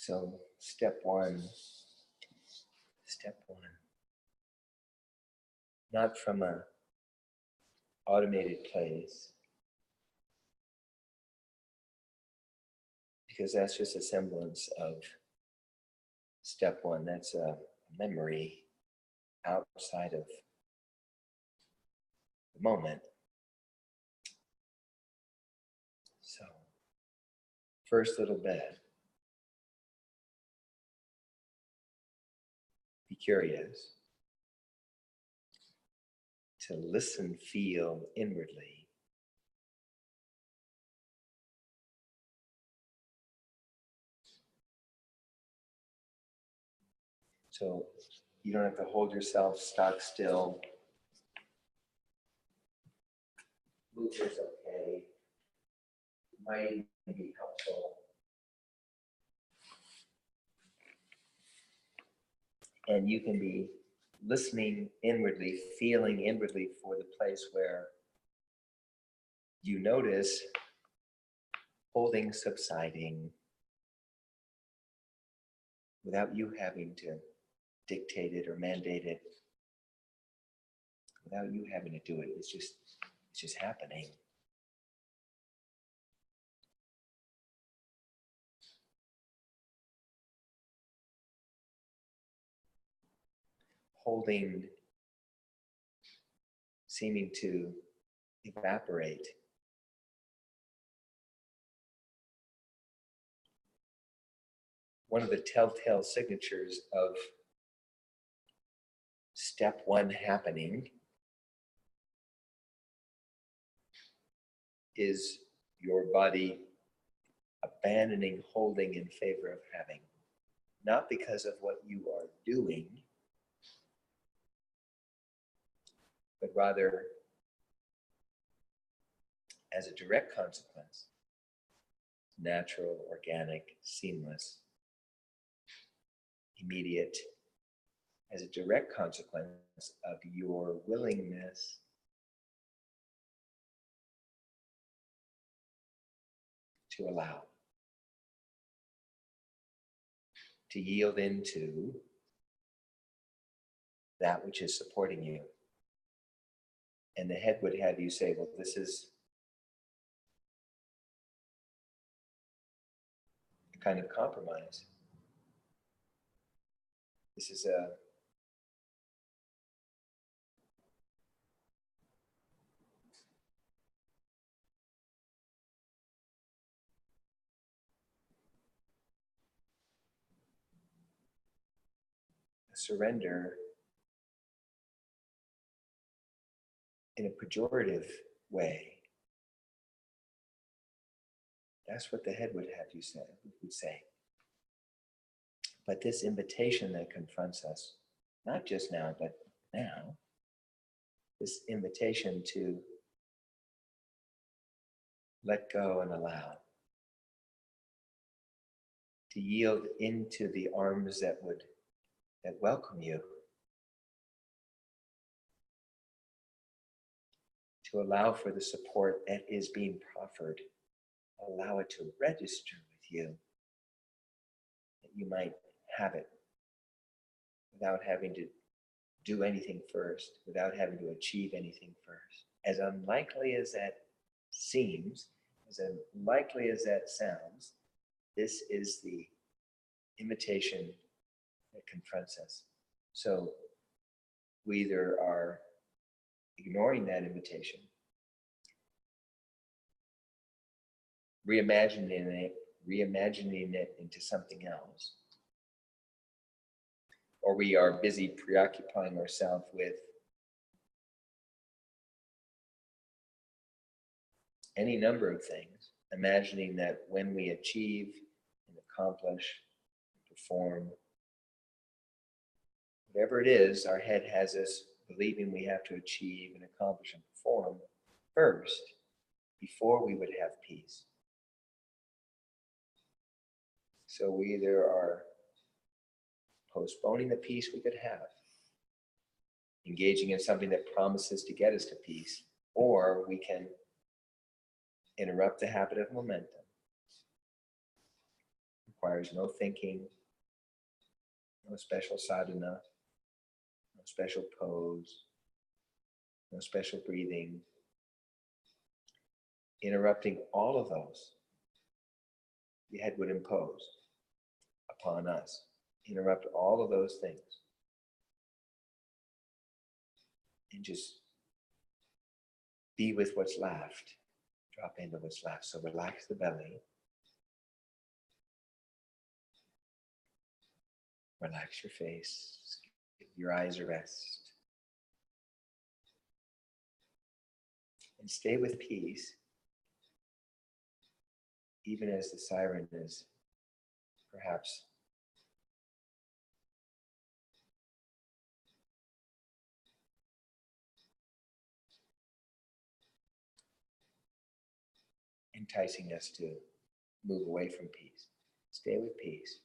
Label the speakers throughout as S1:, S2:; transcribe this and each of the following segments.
S1: So step one, not from a automated place, because that's just a semblance of step one. That's a memory outside of the moment. So, first little bit. Be curious to listen, feel inwardly. So you don't have to hold yourself stock still. Movement's okay. Might even be helpful. And you can be listening inwardly, feeling inwardly for the place where you notice holding subsiding without you having to dictate it or mandate it, without you having to do it. It's just happening. Holding seeming to evaporate. One of the telltale signatures of step one happening is your body abandoning holding in favor of having. Not because of what you are doing, but rather as a direct consequence, natural, organic, seamless, immediate, as a direct consequence of your willingness to allow, to yield into that which is supporting you. And the head would have you say, well, this is a kind of compromise. This is a surrender in a pejorative way. That's what the head would have you say, would say. But this invitation that confronts us, not just now, but now, this invitation to let go and allow, to yield into the arms that welcome you, to allow for the support that is being proffered, allow it to register with you, that you might have it without having to do anything first, without having to achieve anything first. As unlikely as that seems, as unlikely as that sounds, this is the invitation that confronts us. So we either are ignoring that invitation, reimagining it into something else, or we are busy preoccupying ourselves with any number of things, imagining that when we achieve and accomplish and perform, whatever it is, our head has us believing we have to achieve and accomplish and perform first before we would have peace. So we either are postponing the peace we could have, engaging in something that promises to get us to peace, or we can interrupt the habit of momentum Requires no thinking, no special sadhana, no special pose, no special breathing. Interrupting all of those, the head would impose upon us. Interrupt all of those things. And just be with what's left. Drop into what's left. So relax the belly. Relax your face. Give your eyes a rest. And stay with peace, even as the siren is perhaps enticing us to move away from peace. Stay with peace.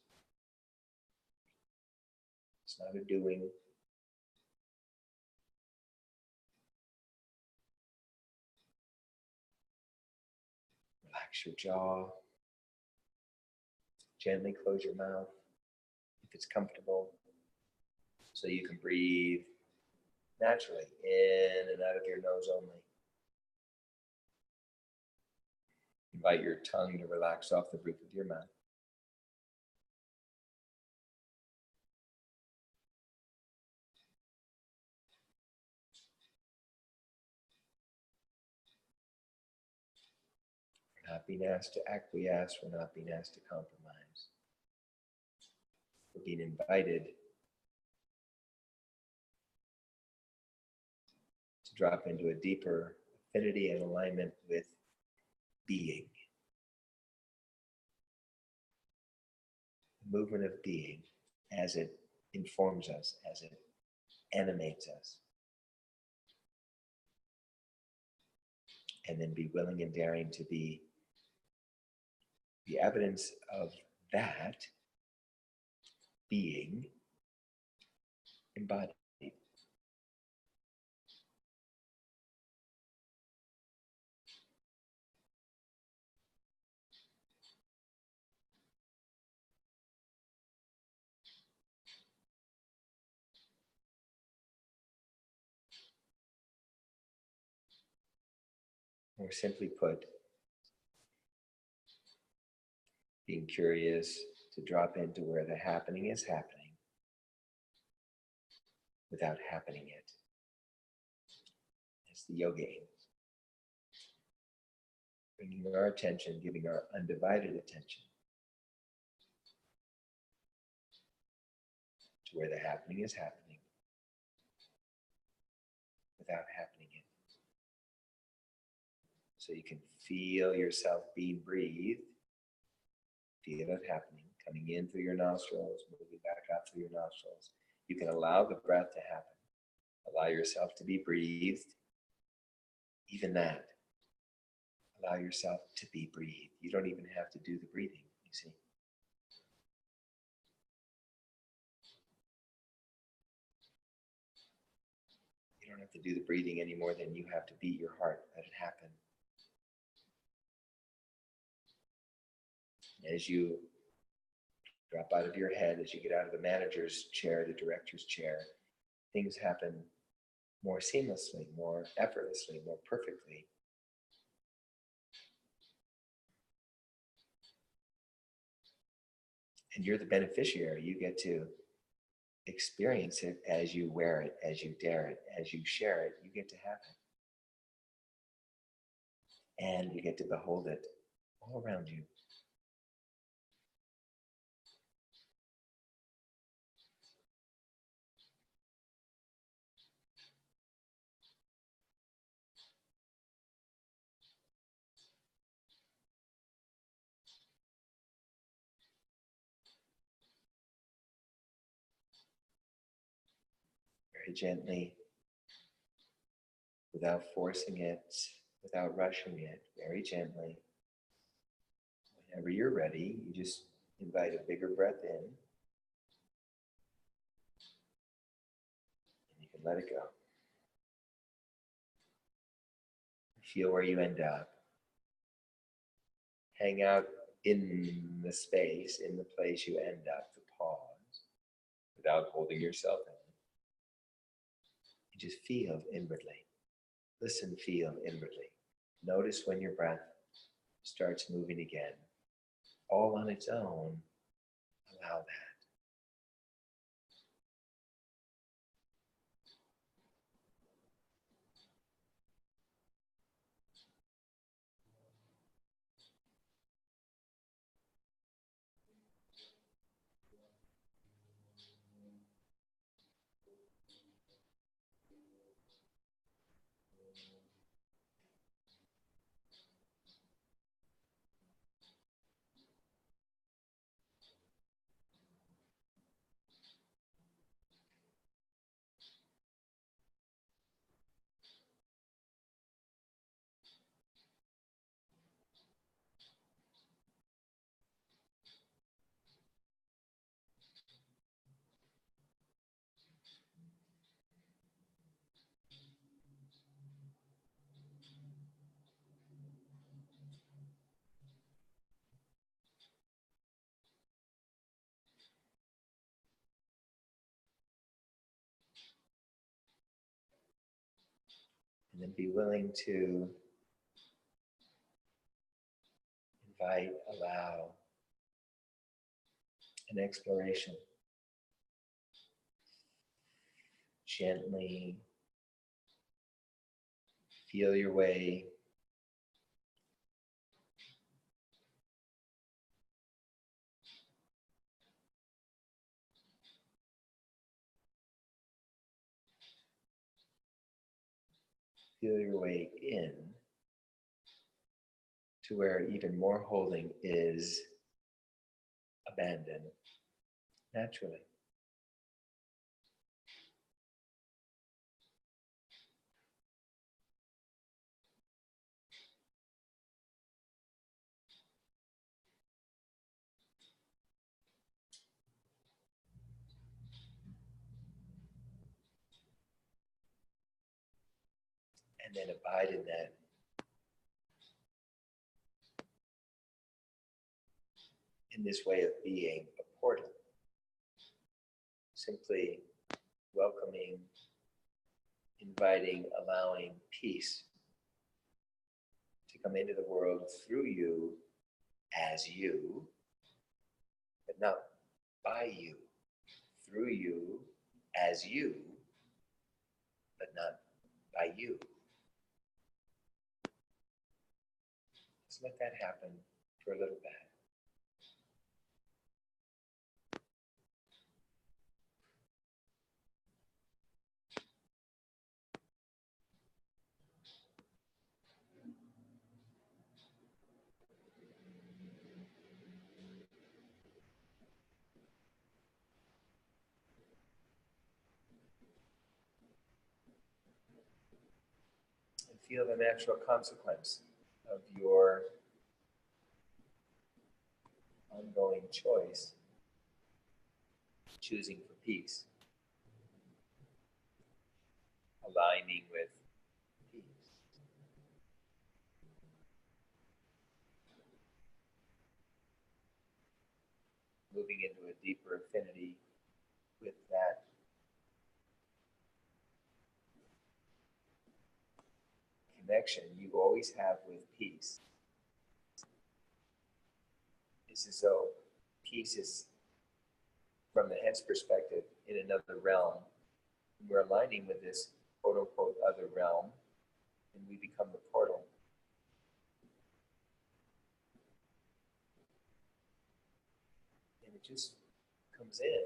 S1: It's not a doing. Relax your jaw. Gently close your mouth if it's comfortable, so you can breathe naturally in and out of your nose only. Invite your tongue to relax off the roof of your mouth. We're not being asked to acquiesce. We're not being asked to compromise. We're being invited to drop into a deeper affinity and alignment with being. The movement of being as it informs us, as it animates us. And then be willing and daring to be the evidence of that being embodied. Or simply put, being curious to drop into where the happening is happening without happening it. As the yoga aims. Bringing our attention, giving our undivided attention to where the happening is happening without happening it. So you can feel yourself being breathed. Feel it happening, coming in through your nostrils, moving back out through your nostrils. You can allow the breath to happen. Allow yourself to be breathed. Even that. Allow yourself to be breathed. You don't even have to do the breathing, you see. You don't have to do the breathing any more than you have to beat your heart. Let it happen. As you drop out of your head, as you get out of the manager's chair, the director's chair, things happen more seamlessly, more effortlessly, more perfectly. And you're the beneficiary. You get to experience it as you wear it, as you dare it, as you share it. You get to have it. And you get to behold it all around you. Very gently, without forcing it, without rushing it, very gently. Whenever you're ready, you just invite a bigger breath in. And you can let it go. Feel where you end up. Hang out in the space, in the place you end up, to pause without holding yourself in. You just feel inwardly. Listen, feel inwardly. Notice when your breath starts moving again. All on its own, allow that. And then be willing to invite, allow an exploration. Gently feel your way in to where even more holding is abandoned naturally. And then abide in that. In this way of being, a portal. Simply welcoming, inviting, allowing peace to come into the world through you, as you, but not by you. Through you, as you, but not by you. Just let that happen for a little bit. And feel the natural consequence of your ongoing choice, choosing for peace, aligning with peace. Moving into a deeper affinity with that connection you always have with peace. It's as though peace is, from the head's perspective, in another realm. We're aligning with this quote unquote other realm, and we become the portal. And it just comes in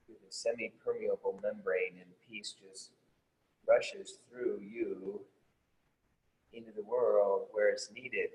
S1: with a semi-permeable membrane, and peace just rushes through you into the world where it's needed.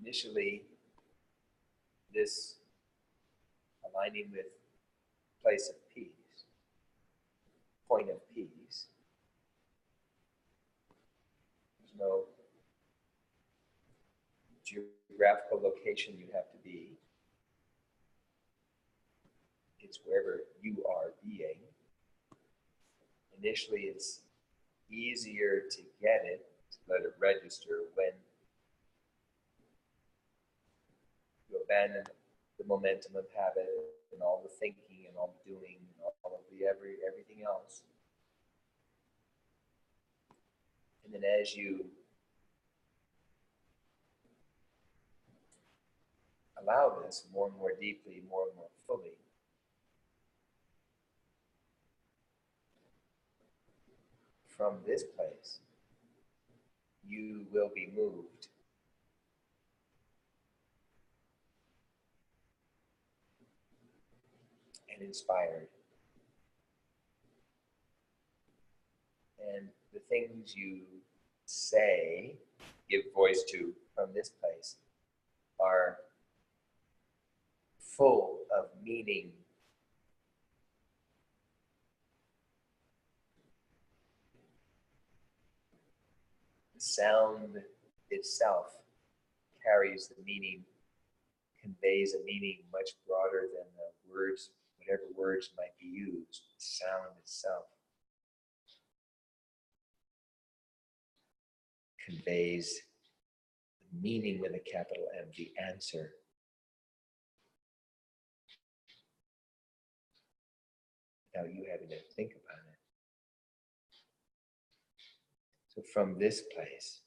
S1: initially, this aligning with place of peace, point of peace, there's no geographical location you have to be. It's wherever you are being. Initially, it's easier to get it, to let it register when you abandon the momentum of habit and all the thinking and all the doing and all of the everything else. And then as you allow this more and more deeply, more and more fully, from this place, you will be moved and inspired. And the things you say, give voice to from this place, are full of meaning. The sound itself carries the meaning, conveys a meaning much broader than the words, whatever words might be used. The sound itself conveys the meaning with a capital M, the answer. Without you having to think about it. So from this place,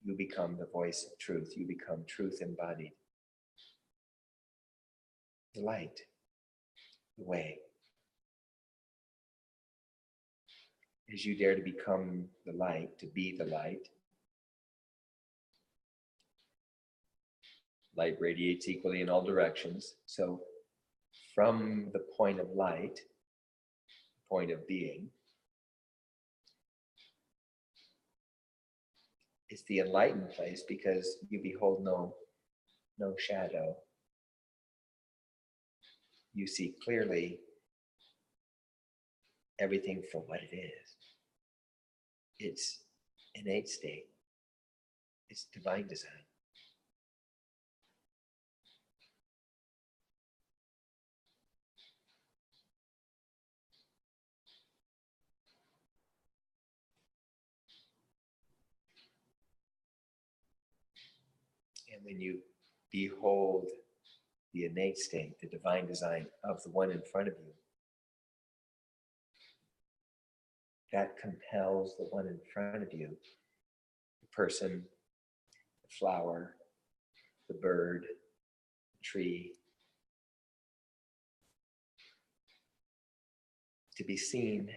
S1: you become the voice of truth. You become truth embodied. The light, the way. As you dare to become the light, to be the light, light radiates equally in all directions. So from the point of light, point of being, it's the enlightened place because you behold no shadow. You see clearly everything for what it is. It's innate state. It's divine design. And when you behold the innate state, the divine design of the one in front of you, that compels the one in front of you, the person, the flower, the bird, the tree, to be seen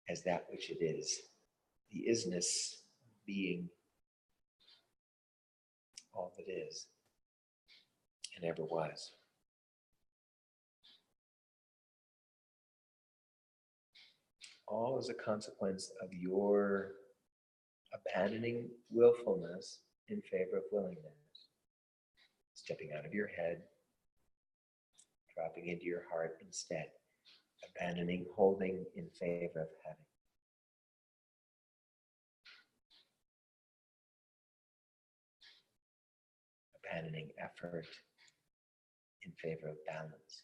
S1: as that which it is, the isness being all that is and ever was. All as a consequence of your abandoning willfulness in favor of willingness, stepping out of your head, dropping into your heart instead, abandoning holding in favor of having. Abandoning effort in favor of balance.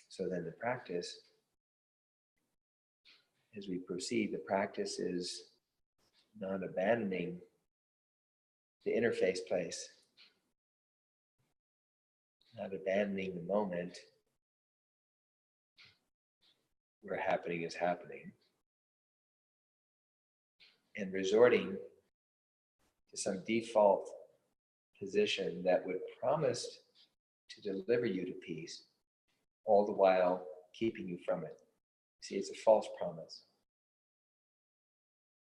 S1: So then the practice, as we proceed, the practice is not abandoning the interface place, not abandoning the moment where happening is happening, and resorting to some default position that would promise to deliver you to peace, all the while keeping you from it. See, it's a false promise.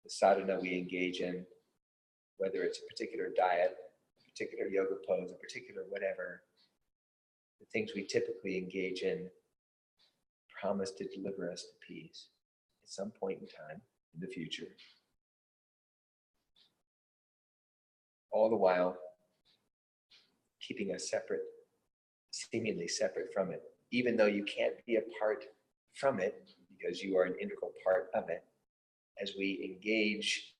S1: the sadhana we engage in, whether it's a particular diet, a particular yoga pose, a particular whatever, the things we typically engage in promise to deliver us to peace at some point in time in the future. All the while keeping us separate, seemingly separate from it, even though you can't be apart from it because you are an integral part of it. As we engage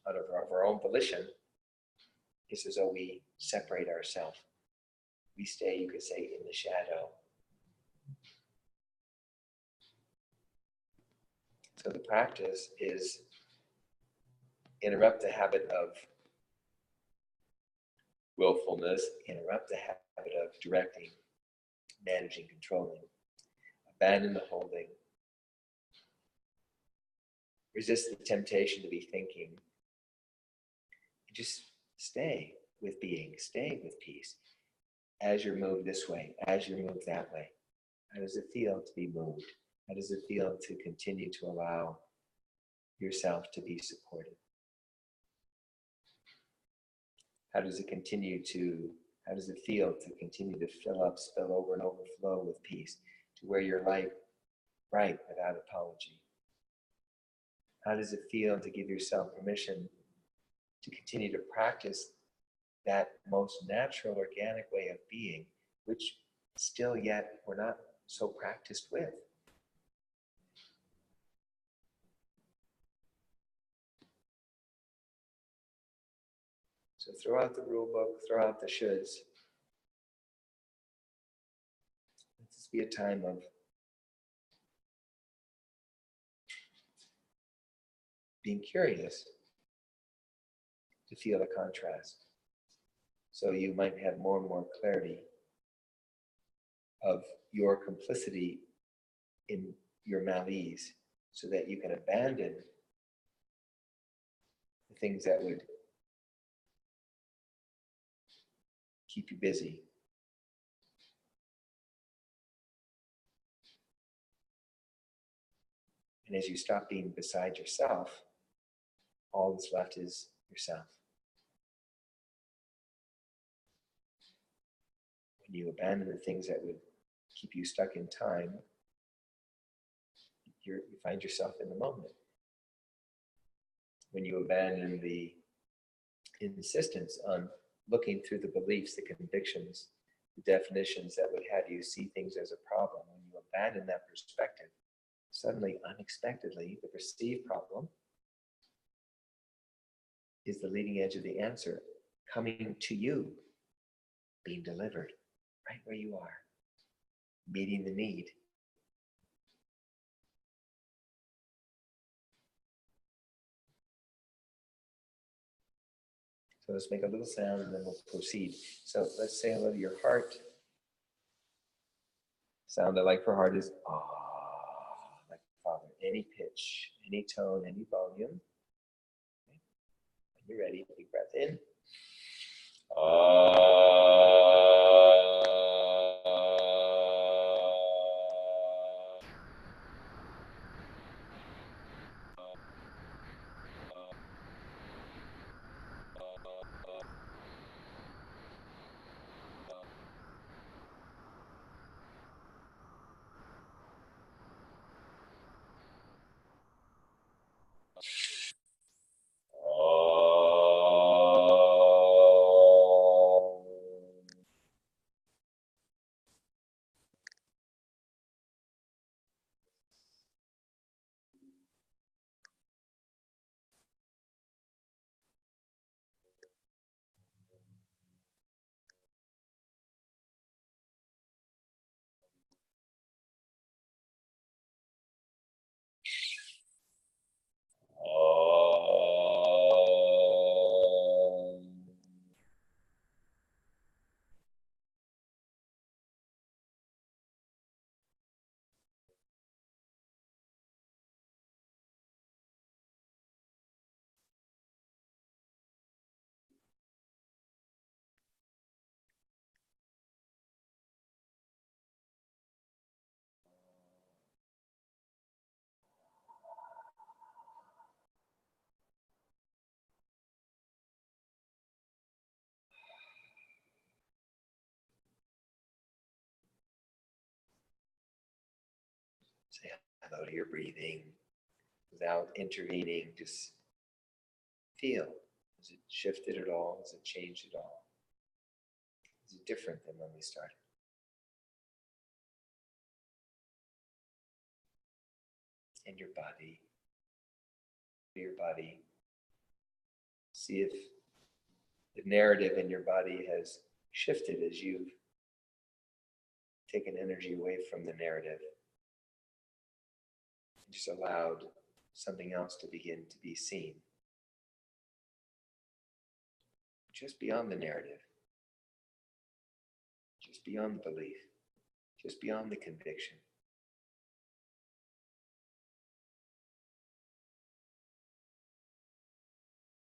S1: out of our own volition, it's as though we separate ourselves. We stay, you could say, in the shadow. So the practice is interrupt the habit of willfulness, interrupt the habit of directing, managing, controlling, abandon the holding, resist the temptation to be thinking, and just stay with being, stay with peace. As you're moved this way, as you're moved that way, how does it feel to be moved? How does it feel to continue to allow yourself to be supported? How does it feel to continue to fill up, spill over, and overflow with peace to where you're light, bright without apology? How does it feel to give yourself permission to continue to practice that most natural, organic way of being, which still yet we're not so practiced with? So throw out the rule book, throw out the shoulds. Let this be a time of being curious to feel the contrast. So you might have more and more clarity of your complicity in your malaise, so that you can abandon the things that would keep you busy. And as you stop being beside yourself, all that's left is yourself. When you abandon the things that would keep you stuck in time, you find yourself in the moment. When you abandon the insistence on looking through the beliefs, the convictions, the definitions that would have you see things as a problem, when you abandon that perspective, suddenly, unexpectedly, the perceived problem is the leading edge of the answer coming to you, being delivered right where you are, meeting the need. So let's make a little sound and then we'll proceed. So let's say hello to your heart. Sound I like for heart is ah, like Father. Any pitch, any tone, any volume. Okay. When you're ready, big breath in. Say hello to your breathing without intervening. Just feel. Has it shifted at all? Has it changed at all? Is it different than when we started? And your body. See if the narrative in your body has shifted as you've taken energy away from the narrative and just allowed something else to begin to be seen. Just beyond the narrative, just beyond the belief, just beyond the conviction.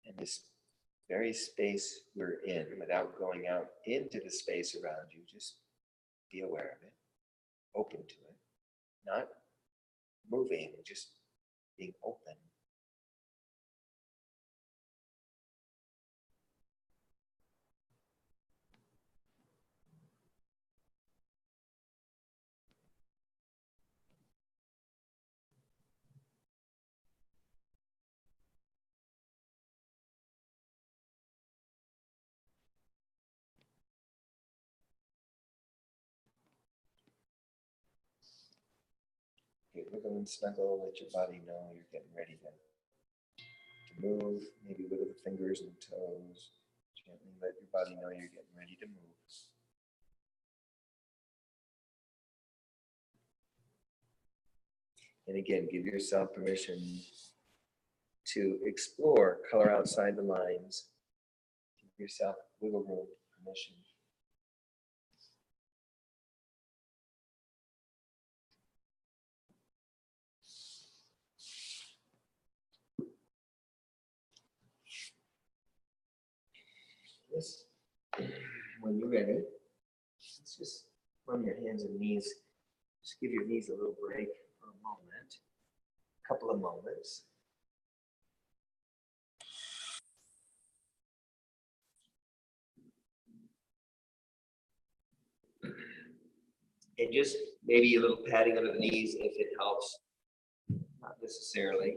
S1: And this very space we're in, without going out into the space around you, just be aware of it, open to it, not moving, just being open. Okay, wiggle and snuggle, let your body know you're getting ready to move. Maybe wiggle the fingers and toes. Gently let your body know you're getting ready to move. And again, give yourself permission to explore color outside the lines. Give yourself wiggle room, permission. This, when you're ready, let's just run your hands and knees. Just give your knees a little break for a moment, a couple of moments. And just maybe a little patting under the knees if it helps, not necessarily.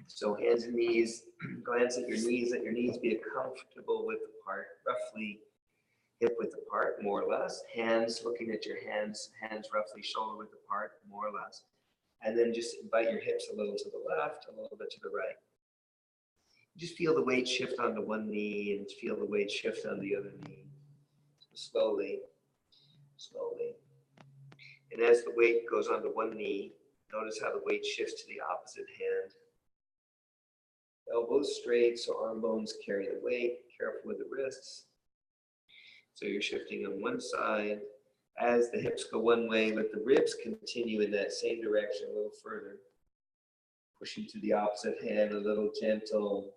S1: So hands and knees, glance at your knees, let your knees be comfortable width apart, roughly hip width apart, more or less. Hands, looking at your hands, hands roughly shoulder width apart, more or less. And then just invite your hips a little to the left, a little bit to the right. Just feel the weight shift onto one knee and feel the weight shift on the other knee. So slowly, slowly. And as the weight goes onto one knee, notice how the weight shifts to the opposite hand. Elbows straight, so arm bones carry the weight. Careful with the wrists. So you're shifting on one side. As the hips go one way, let the ribs continue in that same direction a little further. Pushing to the opposite hand, a little gentle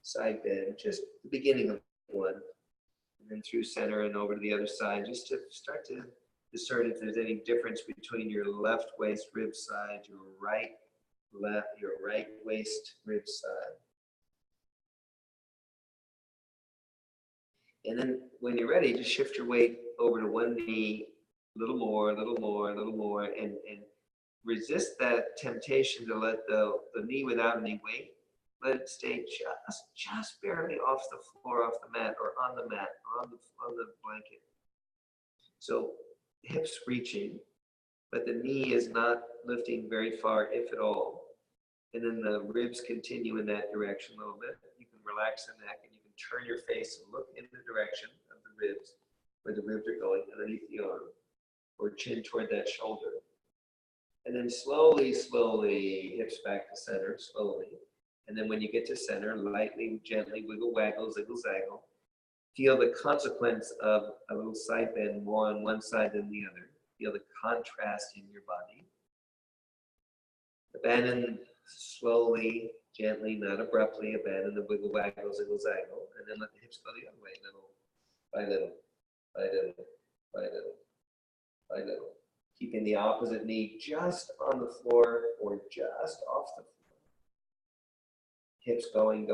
S1: side bend, just the beginning of one. And then through center and over to the other side, just to start to discern if there's any difference between your left waist rib side, your right waist rib side. And then when you're ready, just shift your weight over to one knee, a little more, and resist that temptation to let the knee without any weight, let it stay just barely off the floor, off the mat, or on the mat, or on the blanket. So hips reaching, but the knee is not lifting very far, if at all. And then the ribs continue in that direction a little bit. You can relax the neck and you can turn your face and look in the direction of the ribs, where the ribs are going underneath the arm, or chin toward that shoulder. And then slowly, slowly, hips back to center, slowly. And then when you get to center, lightly, gently, wiggle, waggle, ziggle, zaggle. Feel the consequence of a little side bend more on one side than the other. Feel the contrast in your body. Abandon slowly, gently, not abruptly, abandon the wiggle, waggle, ziggle, zaggle, and then let the hips go the other way, little by little, by little, by little, by little. Keeping the opposite knee just on the floor or just off the floor. Hips going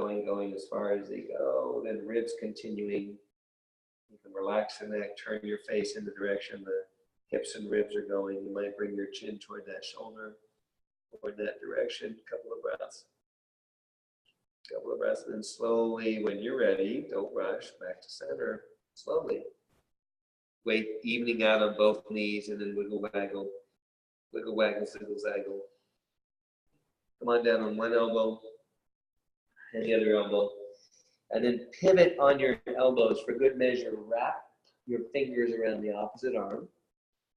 S1: as far as they go, then ribs continuing. You And relax the neck, turn your face in the direction the hips and ribs are going. You might bring your chin toward that shoulder or in that direction. Couple of breaths. Couple of breaths, and then slowly, when you're ready, don't rush, back to center. Slowly. Weight evening out on both knees, and then wiggle, waggle. Wiggle, waggle, ziggle, zaggle. Come on down on one elbow and the other elbow. And then pivot on your elbows for good measure. Wrap your fingers around the opposite arm.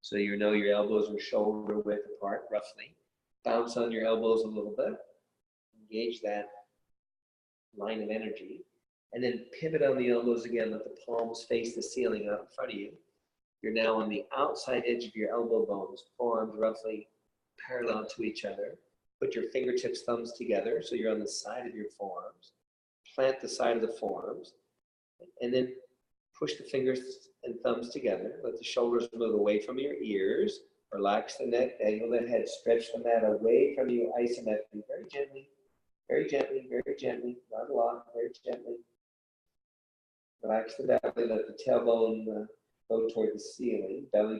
S1: So you know your elbows are shoulder width apart, roughly. Bounce on your elbows a little bit. Engage that line of energy. And then pivot on the elbows again. Let the palms face the ceiling out in front of you. You're now on the outside edge of your elbow bones, forearms roughly parallel to each other. Put your fingertips, thumbs together, so you're on the side of your forearms. Plant the side of the forearms, and then push the fingers and thumbs together. Let the shoulders move away from your ears. Relax the neck, angle the head, stretch the mat away from you isometrically, very gently, very gently, very gently, not a lot, very gently. Relax the belly, let the tailbone go toward the ceiling, belly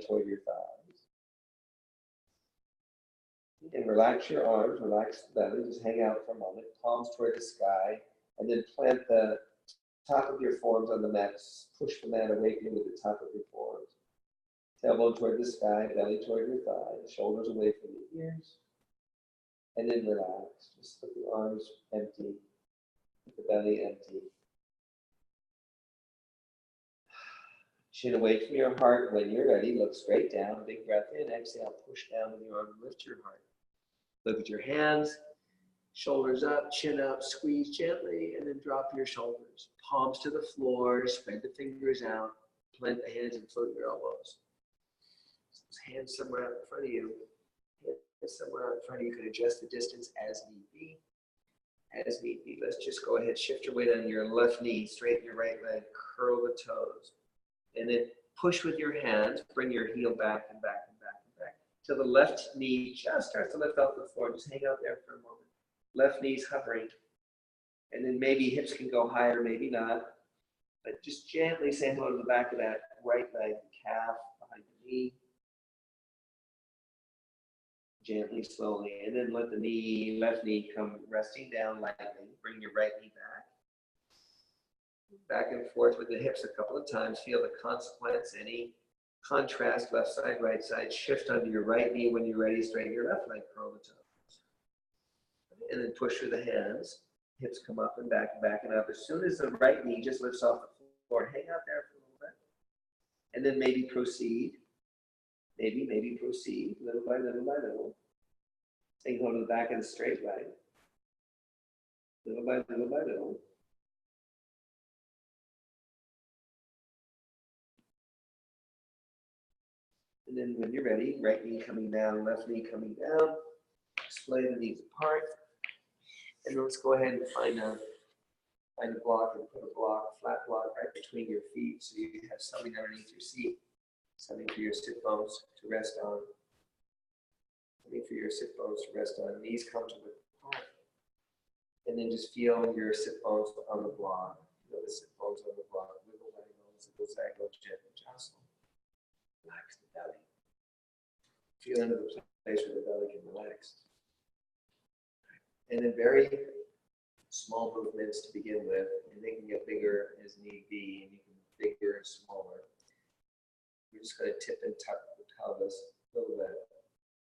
S1: toward your thighs. And relax your arms, relax the belly, just hang out for a moment, palms toward the sky, and then plant the top of your forearms on the mat, push the mat away from you with the top of your forearms. Tailbone toward the sky, belly toward your thighs, shoulders away from your ears, and then relax. Just let the arms empty, let the belly empty. Chin away from your heart. When you're ready, look straight down, big breath in, exhale, push down with your arm, lift your heart. Look at your hands, shoulders up, chin up, squeeze gently, and then drop your shoulders. Palms to the floor, spread the fingers out, plant the hands and float your elbows. Hands somewhere out in front of you. Hands somewhere out in front of you. You can adjust the distance as need be. As need be. Let's just go ahead, shift your weight on your left knee, straighten your right leg, curl the toes. And then push with your hands, bring your heel back and back and back and back. Till the left knee just starts to lift off the floor. Just hang out there for a moment. Left knee's hovering. And then maybe hips can go higher, maybe not. But just gently say hello to the back of that right leg, calf, behind the knee. Gently, slowly. And then let the left knee come resting down lightly. Bring your right knee back. Back and forth with the hips a couple of times. Feel the consequence, any contrast, left side, right side. Shift onto your right knee when you're ready. Straighten your left leg, curl the toes. And then push through the hands. Hips come up and back and up. As soon as the right knee just lifts off the floor, hang out there for a little bit. And then maybe proceed. Maybe proceed, little by little by little. Say go to the back of the straight leg. Little by little by little. And then when you're ready, right knee coming down, left knee coming down. Splay the knees apart. And let's go ahead and find a block and put a flat block right between your feet so you have something underneath your seat, something for your sit bones to rest on. Something for your sit bones to rest on. Knees comfortably apart. And then just feel your sit bones on the block. Feel the sit bones on the block. Wiggle, waggle, ziggle, zaggle, gently jostle. Relax the belly. Feel into the place where the belly can relax. And then very small movements to begin with, and they can get bigger as need be, and you can bigger and smaller. We're just going to tip and tuck the pelvis a little bit.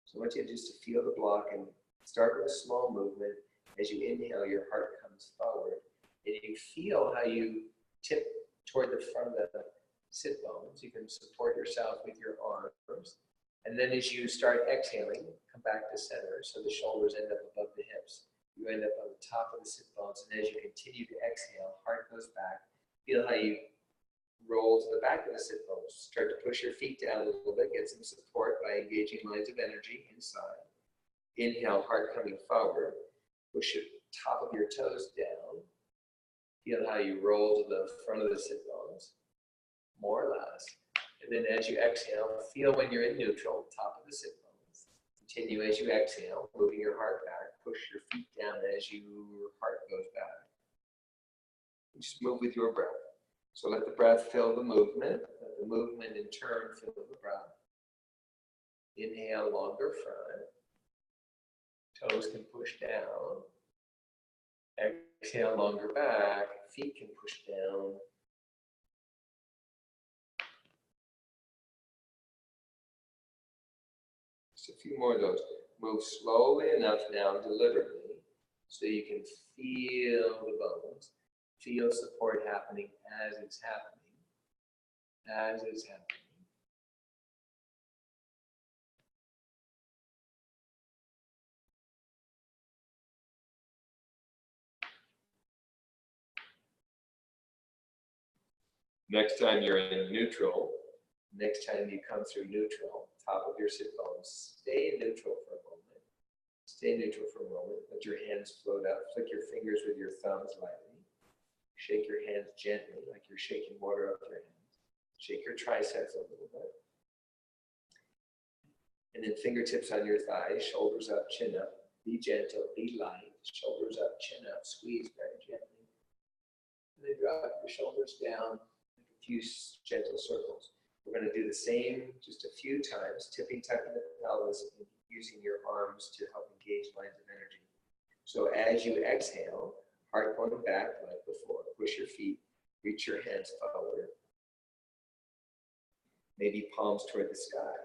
S1: So I want you just to feel the block and start with a small movement. As you inhale, your heart comes forward, and you feel how you tip toward the front of the sit bones. You can support yourself with your arms. And then as you start exhaling, come back to center. So the shoulders end up above the hips. You end up on the top of the sit bones. And as you continue to exhale, heart goes back. Feel how you roll to the back of the sit bones. Start to push your feet down a little bit. Get some support by engaging lines of energy inside. Inhale, heart coming forward. Push your top of your toes down. Feel how you roll to the front of the sit bones. More or less. And then as you exhale, feel when you're in neutral, top of the sit bones. Continue as you exhale, moving your heart back. Push your feet down as your heart goes back. And just move with your breath. So let the breath fill the movement. Let the movement in turn fill the breath. Inhale, longer front. Toes can push down. Exhale, longer back. Feet can push down. Just a few more of those. Move slowly enough now, deliberately, so you can feel the bones. Feel support happening as it's happening. As it's happening. Next time you're in neutral, next time you come through neutral, top of your sit bones, stay in neutral for a moment. Stay neutral for a moment. Let your hands float up. Flick your fingers with your thumbs lightly. Shake your hands gently, like you're shaking water up your hands. Shake your triceps a little bit. And then fingertips on your thighs, shoulders up, chin up. Be gentle, be light. Shoulders up, chin up. Squeeze very gently. And then drop your shoulders down. Few gentle circles. We're going to do the same just a few times, tipping, tucking the pelvis, and using your arms to help engage lines of energy. So as you exhale, heart going back like before, push your feet, reach your hands forward, maybe palms toward the sky.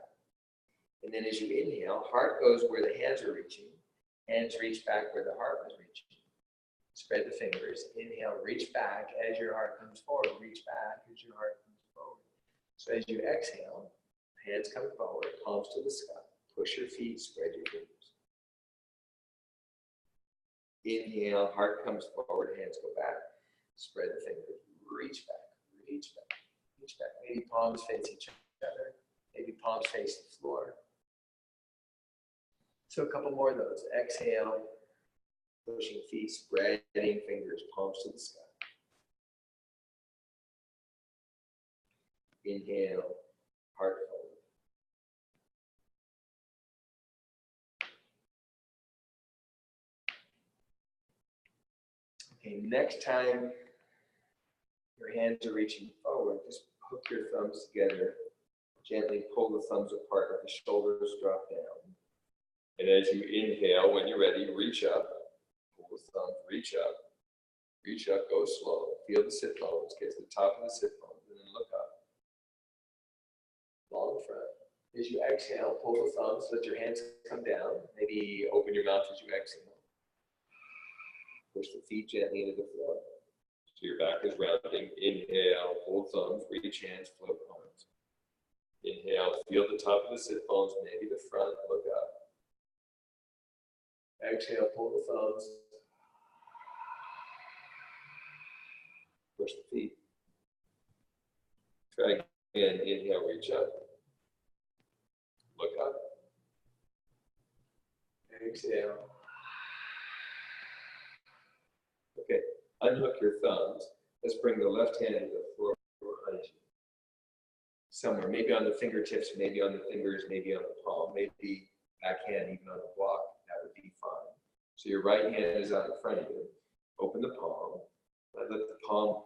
S1: And then as you inhale, heart goes where the hands are reaching, hands reach back where the heart was reaching. Spread the fingers. Inhale, reach back as your heart comes forward. Reach back as your heart comes forward. So as you exhale, hands come forward, palms to the sky. Push your feet, spread your fingers. Inhale, heart comes forward, hands go back. Spread the fingers. Reach back, reach back, reach back. Maybe palms face each other. Maybe palms face the floor. So a couple more of those. Exhale. Pushing feet, spreading fingers, palms to the sky. Inhale, heart forward. Okay, next time your hands are reaching forward, just hook your thumbs together. Gently pull the thumbs apart, let the shoulders drop down. And as you inhale, when you're ready, reach up. Pull the thumb, reach up, go slow. Feel the sit bones, get to the top of the sit bones, and then look up. Long front. As you exhale, pull the thumbs, let your hands come down. Maybe open your mouth as you exhale. Push the feet gently into the floor. So your back is rounding. Inhale, pull thumbs, reach hands, float palms. Inhale, feel the top of the sit bones, maybe the front, look up. Exhale, pull the thumbs. Push the feet. Try again. Inhale, reach up. Look up. Exhale. Okay, unhook your thumbs. Let's bring the left hand to the floor behind you. Somewhere, maybe on the fingertips, maybe on the fingers, maybe on the palm, maybe backhand, even on the block. That would be fine. So your right hand is out in front of you. Open the palm. Let the palm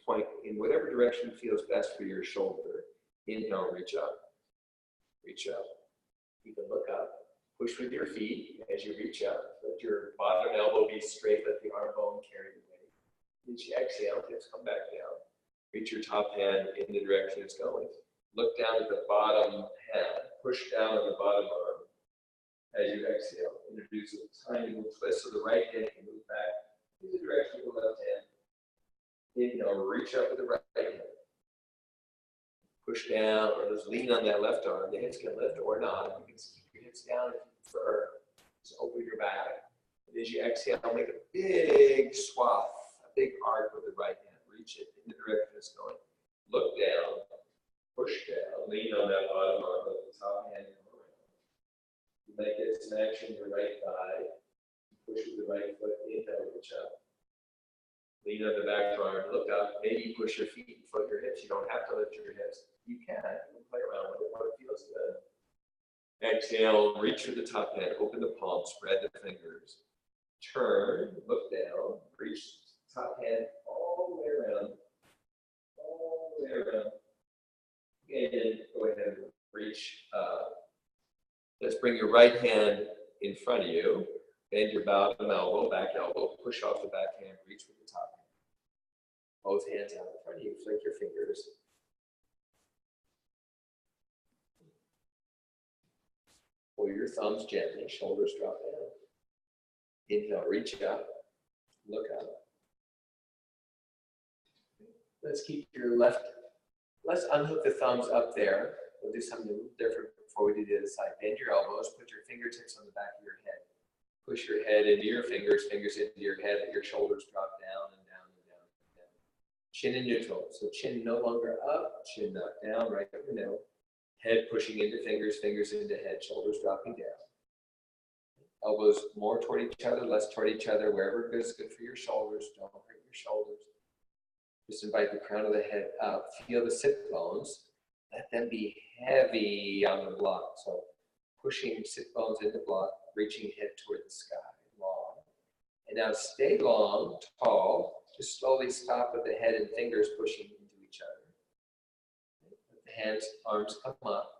S1: point in whatever direction feels best for your shoulder. Inhale, reach up. Reach up. You can look up. Push with your feet as you reach up. Let your bottom elbow be straight. Let the arm bone carry the weight. As you exhale, hips come back down. Reach your top hand in the direction it's going. Look down at the bottom hand. Push down on the bottom arm. As you exhale, introduce a tiny little twist so the right hand can move back in the direction of the left hand. Inhale, reach up with the right hand. Push down, or just lean on that left arm. The hips can lift or not. You can keep your hips down if you prefer. Just open your back. And as you exhale, make a big swath, a big arc with the right hand. Reach it in the direction it's going. Look down, push down, lean on that bottom arm, let the top hand come around. You might get some action in your right thigh. Push with the right foot, inhale, reach up. Lean on the back arm, look up, maybe push your feet and float your hips. You don't have to lift your hips. You can play around with it, what it feels good. Exhale, reach for the top hand, open the palm, spread the fingers. Turn, look down, reach top hand all the way around
S2: bring your right hand in front of you, bend your bottom elbow, back elbow, push off the back hand, reach with the top hand. Both hands out in front of you, flick your fingers. Pull your thumbs gently, shoulders drop down. Inhale, reach up, look up. Let's keep your left, let's unhook the thumbs up there. We'll do something a little different before we do the other side. Bend your elbows, put your fingertips on the back of your head. Push your head into your fingers, fingers into your head, let your shoulders drop down and down and down and down. Chin in neutral, so chin no longer up, chin not down, right up the middle. Head pushing into fingers, fingers into head, shoulders dropping down. Elbows more toward each other, less toward each other, wherever is good for your shoulders, don't hurt your shoulders. Just invite the crown of the head up, feel the sit bones, let them be heavy on the block. So pushing sit bones into block, reaching head toward the sky, long. And now stay long, tall, just slowly stop with the head and fingers pushing into each other. Let the hands, arms come up.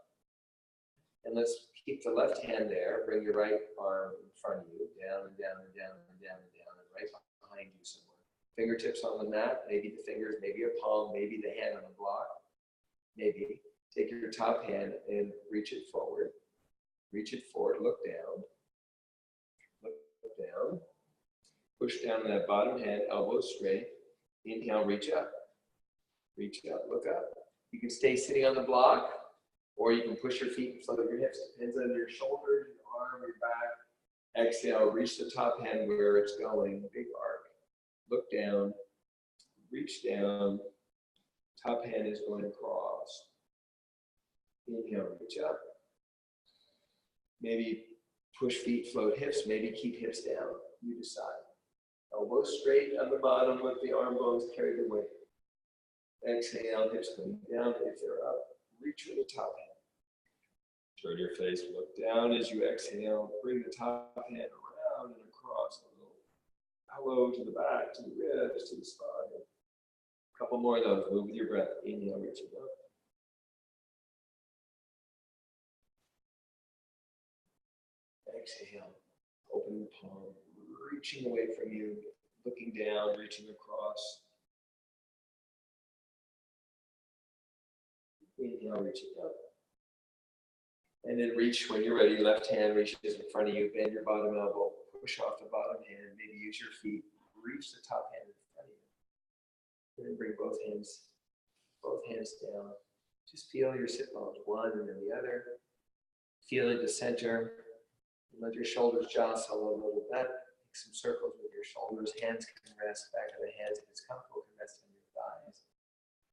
S2: And let's keep the left hand there, bring your right arm in front of you, down and down and down and down and down, and right behind you somewhere. Fingertips on the mat, maybe the fingers, maybe a palm, maybe the hand on the block. Maybe take your top hand and reach it forward. Reach it forward, look down. Look down. Push down that bottom hand, elbows straight. Inhale, reach up. Reach up, look up. You can stay sitting on the block, or you can push your feet and float your hips. Depends on your shoulders, your arm, your back. Exhale, reach the top hand where it's going, big arc. Look down, reach down, top hand is going across. Inhale, reach up. Maybe push feet, float hips, maybe keep hips down, you decide. Elbows straight on the bottom, let the arm bones carry the weight. Exhale, hips coming down, if they're up, reach for the top hand. Turn your face, look down as you exhale, bring the top hand around and across a little. Elbow to the back, to the ribs, to the spine. A couple more of those. Move with your breath. Inhale, reaching up. Exhale. Open the palm, reaching away from you, looking down, reaching across. Inhale, reaching up. And then reach when you're ready. Left hand reaches in front of you. Bend your bottom elbow. Push off the bottom hand. Maybe use your feet. Reach the top hand in front of you. And then bring both hands down. Just feel your sit bones, one and then the other. Feel into center. And let your shoulders jostle a little bit. Make some circles with your shoulders. Hands can rest. Back of the hands, if it's comfortable, can rest on your thighs.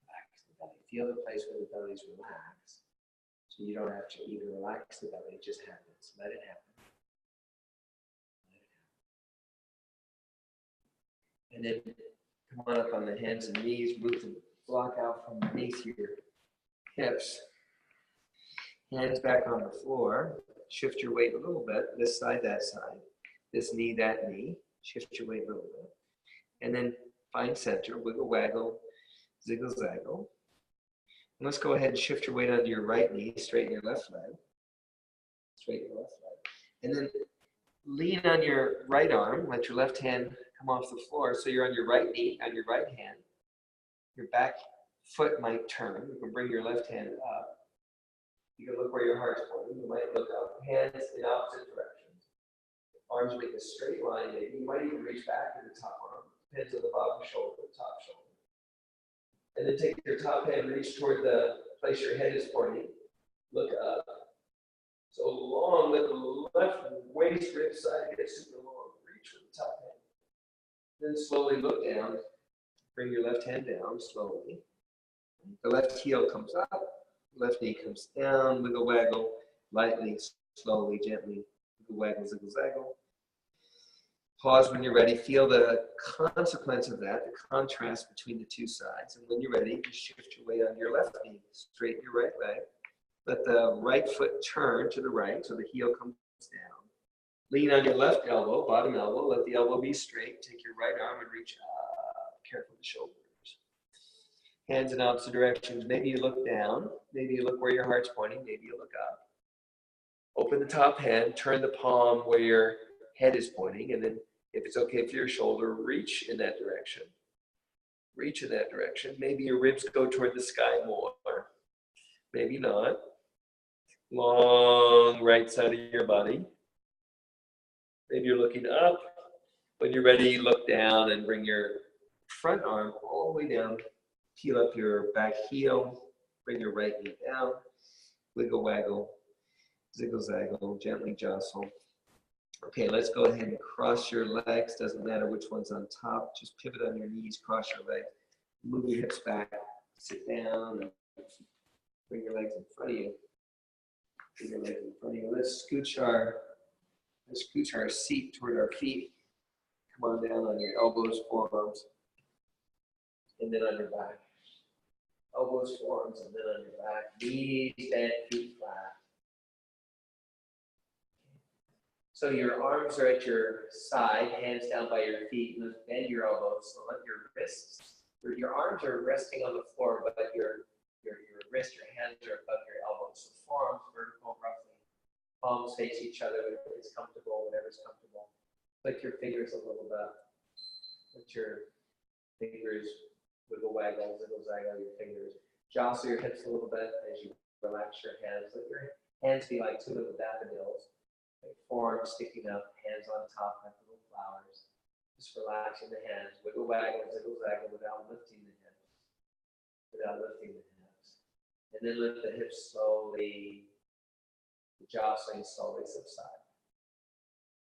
S2: Back to the belly. Feel the place where the belly's relaxed. So you don't have to even relax the belly, it just happens. Let it happen. And then come on up on the hands and knees, move the block out from beneath your hips. Hands back on the floor. Shift your weight a little bit, this side, that side. This knee, that knee. Shift your weight a little bit. And then find center, wiggle, waggle, ziggle, zaggle. And let's go ahead and shift your weight onto your right knee, straighten your left leg. Straighten your left leg. And then lean on your right arm, let your left hand come off the floor. So you're on your right knee, on your right hand. Your back foot might turn. You can bring your left hand up. You can look where your heart's pointing. You might look up. Hands in opposite directions. Arms make a straight line. Maybe you might even reach back to the top arm. Depends on the bottom shoulder, the top shoulder. And then take your top hand, reach toward the place your head is pointing. Look up. So long, let the left waist rib side get super long. Reach for the top hand. Then slowly look down. Bring your left hand down slowly. The left heel comes up. Left knee comes down. Wiggle, waggle. Lightly, slowly, gently. Wiggle, waggle, ziggle, zaggle. Pause when you're ready. Feel the consequence of that, the contrast between the two sides. And when you're ready, just shift your weight on your left knee. Straighten your right leg. Let the right foot turn to the right so the heel comes down. Lean on your left elbow, bottom elbow. Let the elbow be straight. Take your right arm and reach up. Careful with the shoulders. Hands in opposite directions. Maybe you look down. Maybe you look where your heart's pointing. Maybe you look up. Open the top hand, turn the palm where your head is pointing, and then if it's okay for your shoulder, reach in that direction. Reach in that direction. Maybe your ribs go toward the sky more. Maybe not. Long right side of your body. Maybe you're looking up. When you're ready, look down and bring your front arm all the way down. Peel up your back heel. Bring your right knee down. Wiggle, waggle. Ziggle, zaggle. Gently jostle. Okay, let's go ahead and cross your legs. Doesn't matter which one's on top. Just pivot on your knees, cross your legs. Move your hips back. Sit down and bring your legs in front of you. Bring your legs in front of you. Let's scooch our seat toward our feet. Come on down on your elbows, forearms, and then on your back. Elbows, forearms, and then on your back. Knees bent, feet flat. So your arms are at your side, hands down by your feet. Bend your elbows. So let your wrists, your arms are resting on the floor, but your wrist, your hands are above your elbows. So forearms vertical, roughly. Palms face each other if it's comfortable, whatever's comfortable. Flick your fingers a little bit. Let your fingers wiggle, waggle, ziggle, zaggle your fingers. Jostle your hips a little bit as you relax your hands. Let your hands be like two little daffodils. Forearms sticking up, hands on top like little flowers. Just relaxing the hands. Wiggle, waggle, ziggle, zaggle without lifting the hips. And then let the hips slowly, the jostling slowly subside.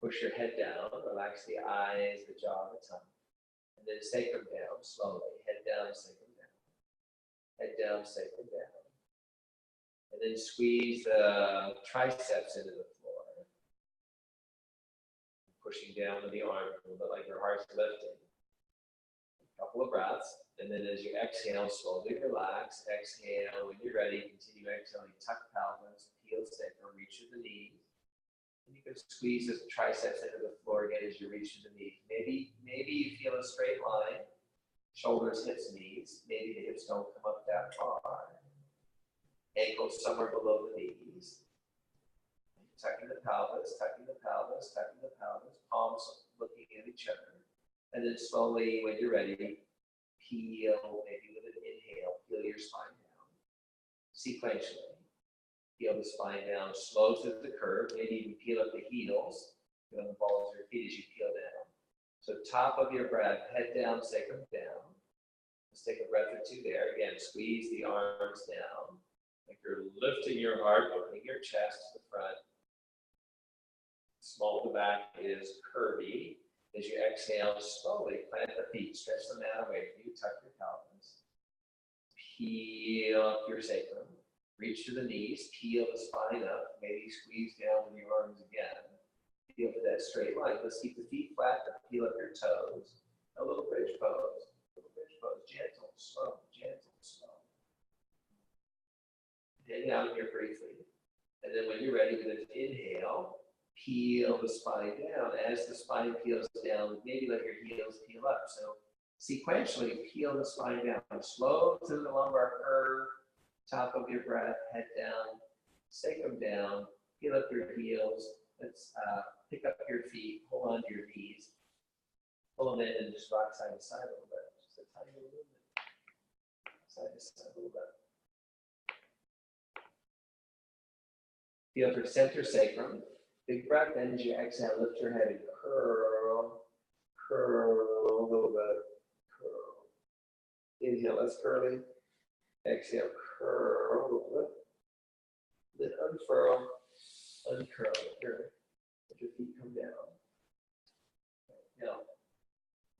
S2: Push your head down, relax the eyes, the jaw, the tongue. And then sacrum down slowly. Head down, sacrum down. Head down, sacrum down. And then squeeze the triceps into the floor. Pushing down with the arm, a little bit like your heart's lifting. A couple of breaths. And then as you exhale, slowly relax. Exhale. When you're ready, continue exhaling. Tuck pelvis, heel sacrum, reach to the knees. And you can squeeze the triceps into the floor again as you reach to the knees. Maybe you feel a straight line. Shoulders, hips, knees. Maybe the hips don't come up that far. Ankles somewhere below the knees. Tucking the pelvis, tucking the pelvis, tucking the pelvis. Palms looking at each other. And then slowly, when you're ready, peel, maybe with an inhale, peel your spine down. Sequentially. Peel the spine down, slow to the curve. Maybe even peel up the heels. Feel the balls of your feet as you peel down. So top of your breath, head down, sacrum down. Let's take a breath or two there. Again, squeeze the arms down. Like you're lifting your heart, opening your chest to the front. Small to the back is curvy. As you exhale, slowly plant the feet, stretch the mat away from you, tuck your pelvis. Peel up your sacrum. Reach to the knees, peel the spine up, maybe squeeze down with your arms again. Peel to that straight line. Let's keep the feet flat, but peel up your toes. A little bridge pose. Gentle, slow, gentle, slow. Hang out here briefly. And then when you're ready with an inhale, peel the spine down. As the spine peels down, maybe let your heels peel up. So sequentially, peel the spine down. Slow to the lumbar curve. Top of your breath, head down, sacrum down, peel up your heels. Let's pick up your feet, hold on to your knees. Pull them in and just rock side to side a little bit. Just a tiny little movement. Side to side a little bit. Feel your center sacrum. Big breath, then as you exhale, lift your head and curl, curl a little bit, curl. Inhale, that's curling. Exhale, curl a little bit. Then unfurl, uncurl. Here, let your feet come down. Now,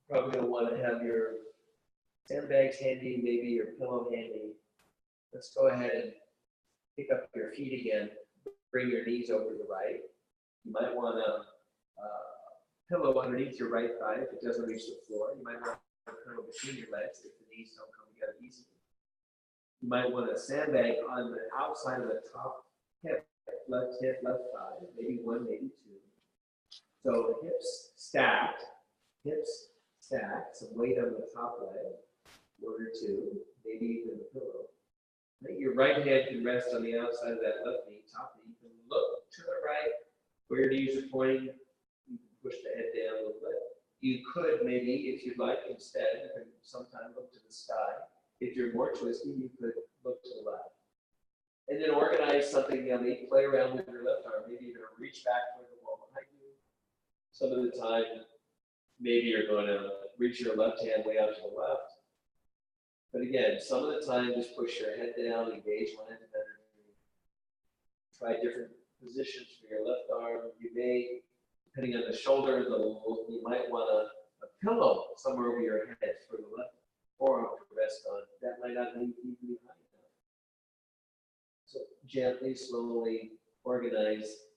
S2: probably going to want to have your sandbags handy, maybe your pillow handy. Let's go ahead and pick up your feet again. Bring your knees over to the right. You might want a pillow underneath your right thigh if it doesn't reach the floor. You might want a pillow between your legs if the knees don't come together easily. You might want a sandbag on the outside of the top hip, left thigh, maybe one, maybe two. So hips stacked, some weight on the top leg, one or two, maybe even a pillow. I think your right hand can rest on the outside of that left knee, top knee. You can look to the where your knees are pointing, you can push the head down a little bit. You could maybe, if you'd like, instead, you can sometimes look to the sky. If you're more twisty, you could look to the left. And then organize something yummy, play around with your left arm. Maybe you're going to reach back toward the wall behind you. Some of the time, maybe you're going to reach your left hand way out to the left. But again, some of the time, just push your head down, engage lines of energy. Try different positions for your left arm. You may, depending on the shoulder, you might want a pillow somewhere over your head for the left forearm to rest on. That might not even be high enough. So gently, slowly organize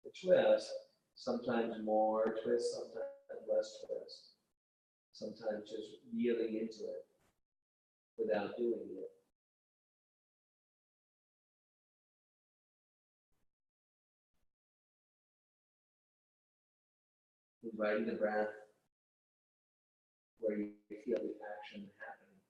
S2: the twist. Sometimes more twist, sometimes less twist. Sometimes just yielding into it without doing it. Inviting the breath where you feel the action happening.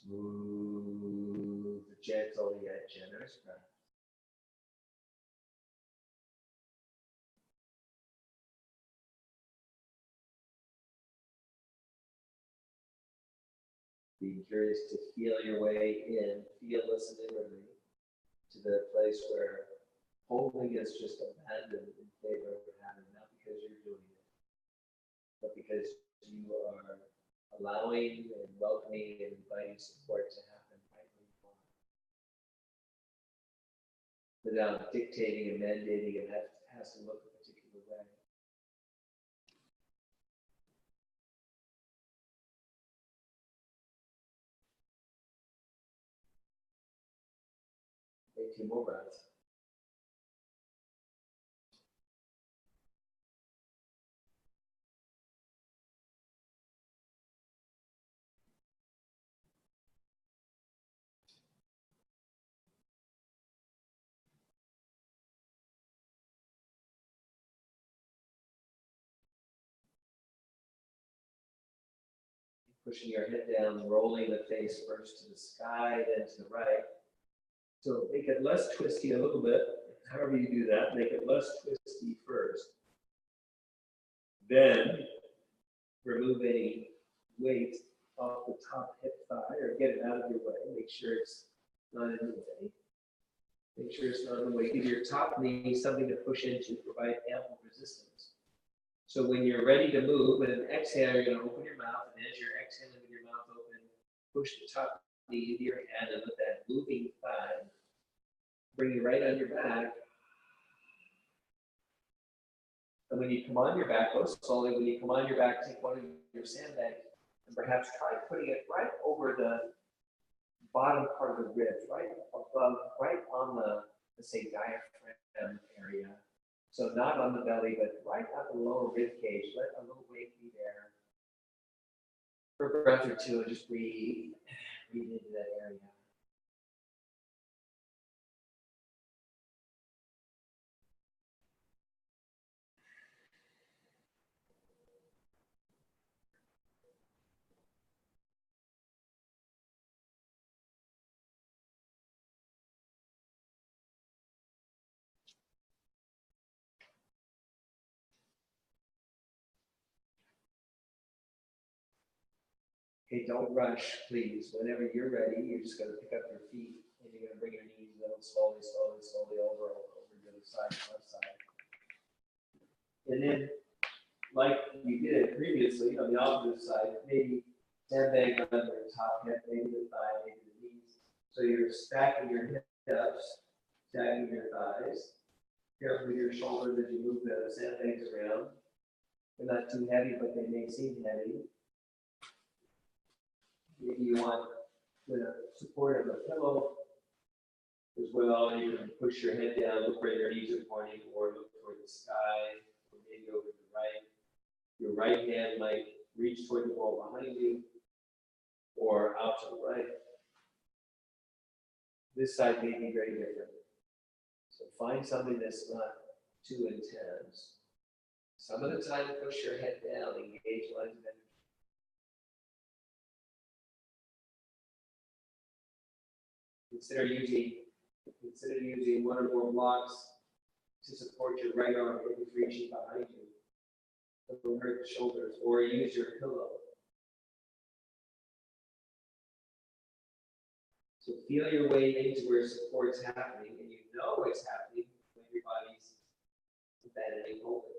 S2: Smooth, gentle yet generous breath. Being curious to feel your way in, listen inwardly to the place where holding is just abandoned in favor of having, not because you're doing it, but because you are allowing and welcoming and inviting support to happen right where you are. Without dictating and mandating it has to look a particular way. Take 2 more breaths. Pushing your head down, rolling the face first to the sky, then to the right. So make it less twisty a little bit. However you do that, make it less twisty first. Then remove any weight off the top hip thigh or get it out of your way. Make sure it's not in the way. Make sure it's not in the way. Give your top knee something to push into, provide ample resistance. So when you're ready to move, with an exhale, you're going to open your mouth, and as you're exhaling with your mouth open, push the top knee into your hand and let that moving thigh bring you right on your back. And when you come on your back, go slowly. When you come on your back, take one of your sandbags and perhaps try putting it right over the bottom part of the ribs, right above, right on the, let's say, diaphragm area. So not on the belly, but right at the lower rib cage. Let a little weight be there. For a breath or two, and just breathe into that area. Okay, don't rush, please. Whenever you're ready, you're just going to pick up your feet and you're going to bring your knees down slowly, slowly, slowly over the other side, left side. And then, like you did previously on the opposite side, maybe sandbag under the top hip, maybe the thigh, maybe the knees. So you're stacking your hips, stacking your thighs. Careful with your shoulders as you move the sandbags around. They're not too heavy, but they may seem heavy. Maybe you want, with a support of a pillow, as well. You can push your head down, look where your knees are pointing, or look toward the sky, or maybe over to the right. Your right hand might reach toward the wall behind you, or out to the right. This side may be very different. So find something that's not too intense. Some of the time, push your head down, engage lines of energy. Consider using one or more blocks to support your right arm if it's reaching behind you. Don't hurt the shoulders, or use your pillow. So feel your way into where support's happening, and you know it's happening when your body's abandoning holding.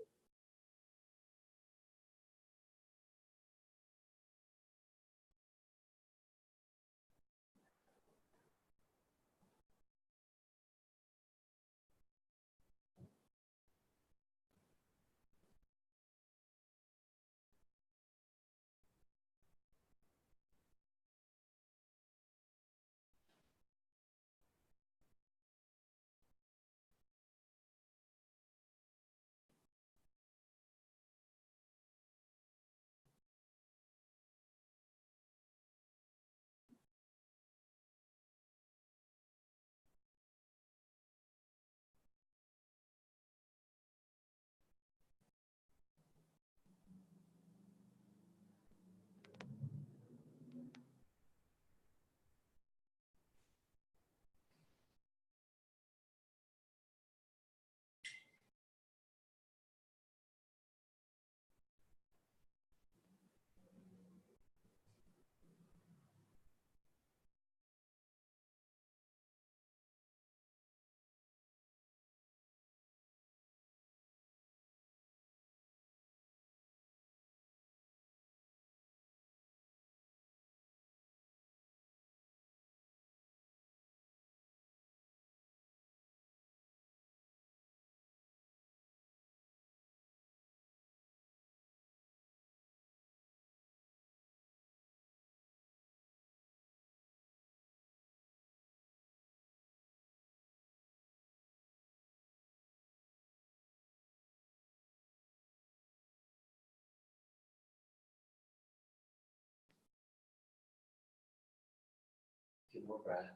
S2: A few more breaths.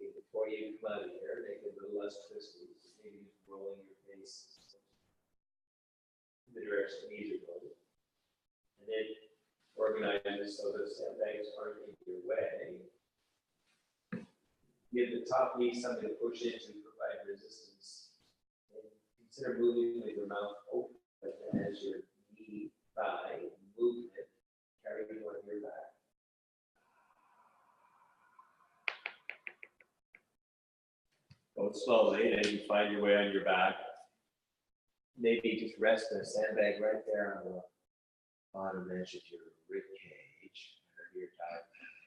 S2: Before you come out of here, make it a little less twisty. Maybe just rolling your face in the direction the knees are going. And then organize it so the sandbags aren't in your way. Give the top knee something to push into to provide resistance. And consider moving with your mouth open as your knee, thigh movement carrying on your back. Go slowly, and as you find your way on your back, maybe just rest the sandbag right there on the bottom edge of your rib cage, under your diaphragm.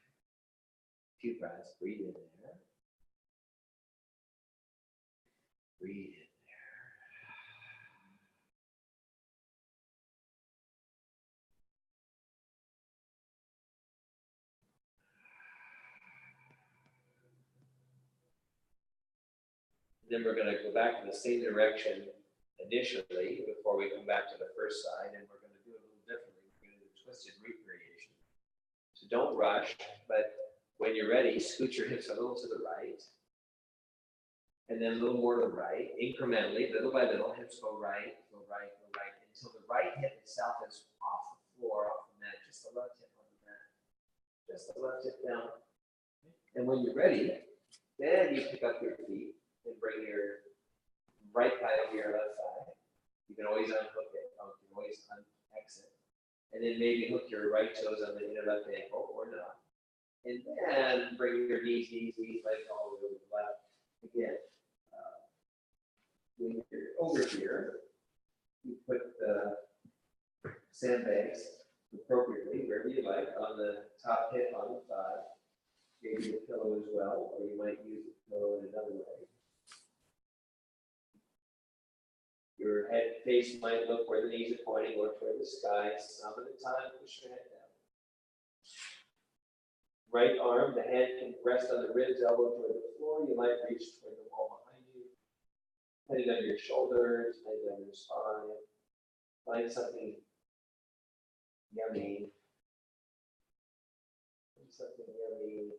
S2: A few breaths, breathe in there. Breathe in there. Then we're going to go back in the same direction initially before we come back to the first side, and we're going to do it a little differently. We're going to do a twisted root variation. So don't rush, but when you're ready, scoot your hips a little to the right, and and then a little more to the right, incrementally, little by little, hips go right, go right, go right, until the right hip itself is off the floor, off the mat, just the left hip on the mat, just the left hip down. And when you're ready, then you pick up your feet and bring your right thigh over your left thigh. You can always unhook it, you can always exit. And then maybe hook your right toes on the inner left ankle or not. And then bring your knees, legs all the way to the left. Again, when you're over here, you put the sandbags appropriately, wherever you like, on the top hip, on the thigh. Maybe the pillow as well, or you might use the pillow in another way. Your head face might look where the knees are pointing or toward the sky. Some of the time, push your head down. Right arm, the hand can rest on the ribs, elbow toward the floor. You might reach toward the wall behind you. Depending on your shoulders, depending on your spine. Find something yummy. Find something yummy.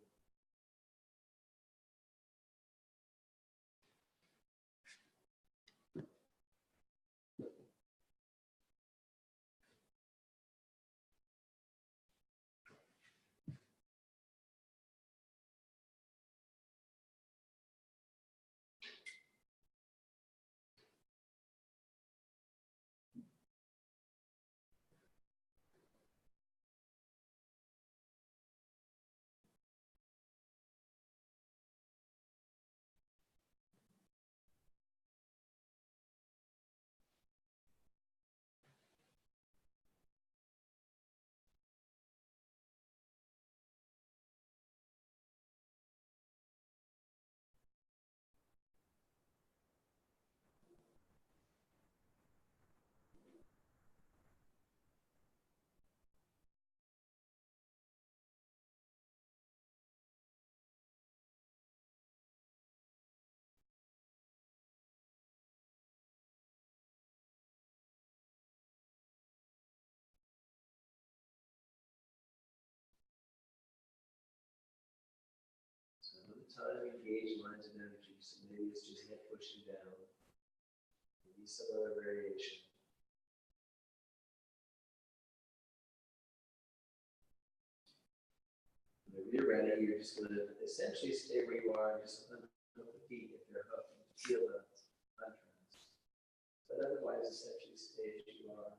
S2: Some of the time, engage lines of energy. So maybe it's just head pushing down. Maybe some other variation. Whenever you're ready, you're just going to essentially stay where you are and just unhook the feet if they're hooked and feel the contrast. But otherwise, essentially stay as you are.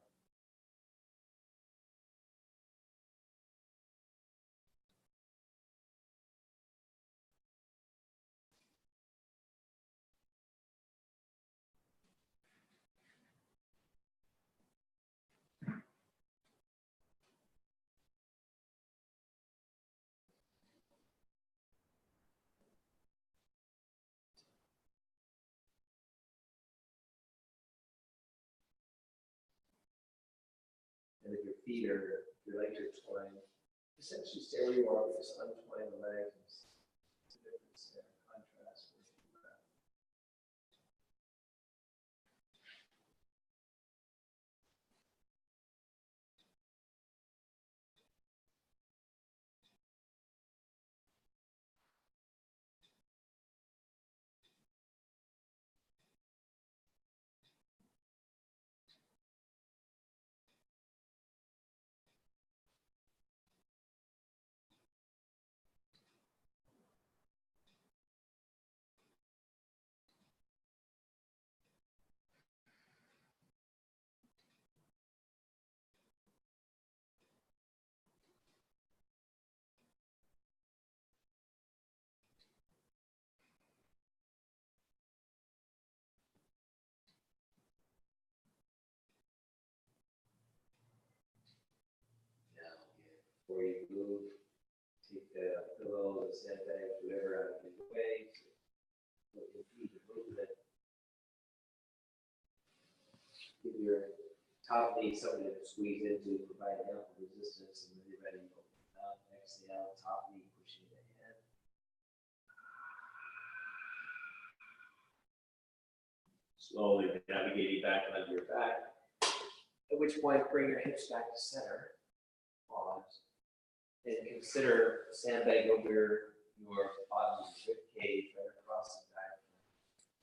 S2: And if your feet are, if your legs are twined, essentially stay where you are, just untwine the legs. It's a difference there, contrast with your breath. Now, before you move, take the pillow, the sandbag, whatever out of your way. Look at feet and movement. Give your top knee something to squeeze into, provide ample resistance, and when you're ready, open up, exhale, top knee pushing it ahead. Slowly navigating back onto your back. At which point, bring your hips back to center. Pause. And consider sandbag over your bottom rib cage right across the diaphragm.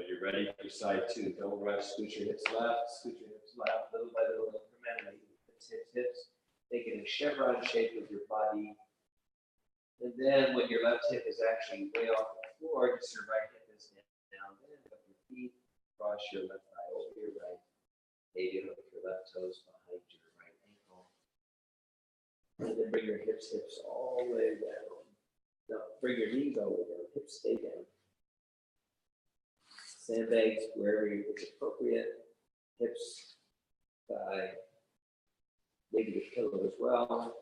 S1: when you're ready for side two, don't rush, scoot your hips left, little by little, incrementally, hips, making a chevron shape with your body. And then when your left hip is actually way off the floor, just your right hip is down, then up your feet, cross your left thigh over your right, maybe hook your left toes behind your right ankle. And then bring your hips all the way down. No, bring your knees all the way down, hips stay down. Sandbags wherever it's appropriate, hips, thigh, maybe the pillow as well,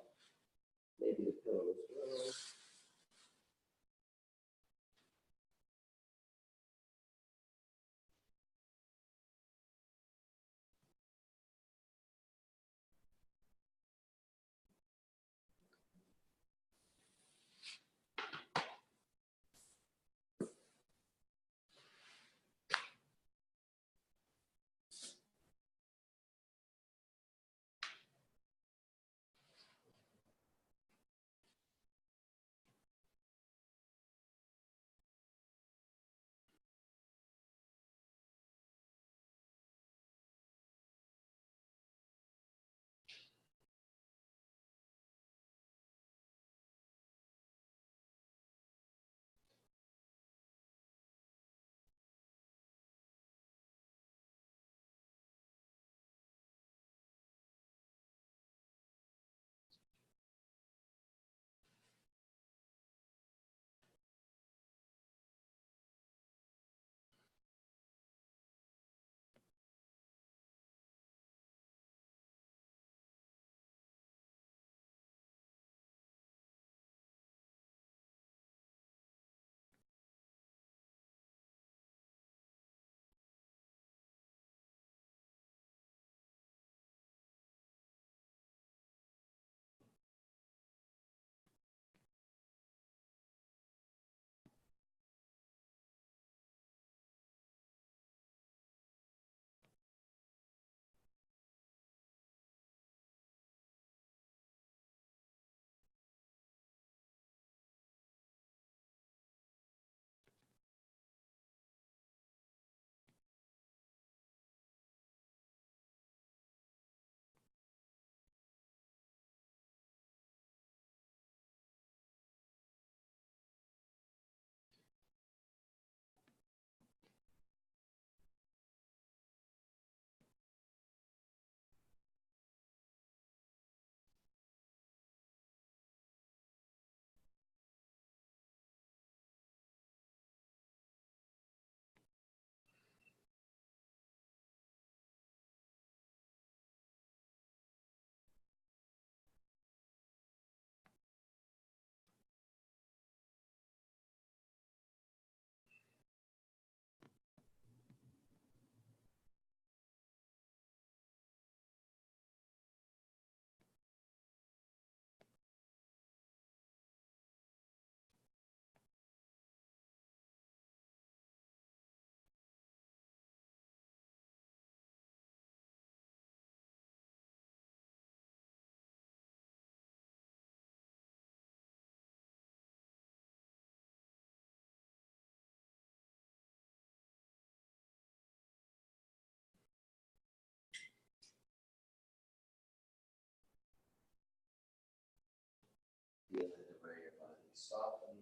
S1: feel it where your body soften,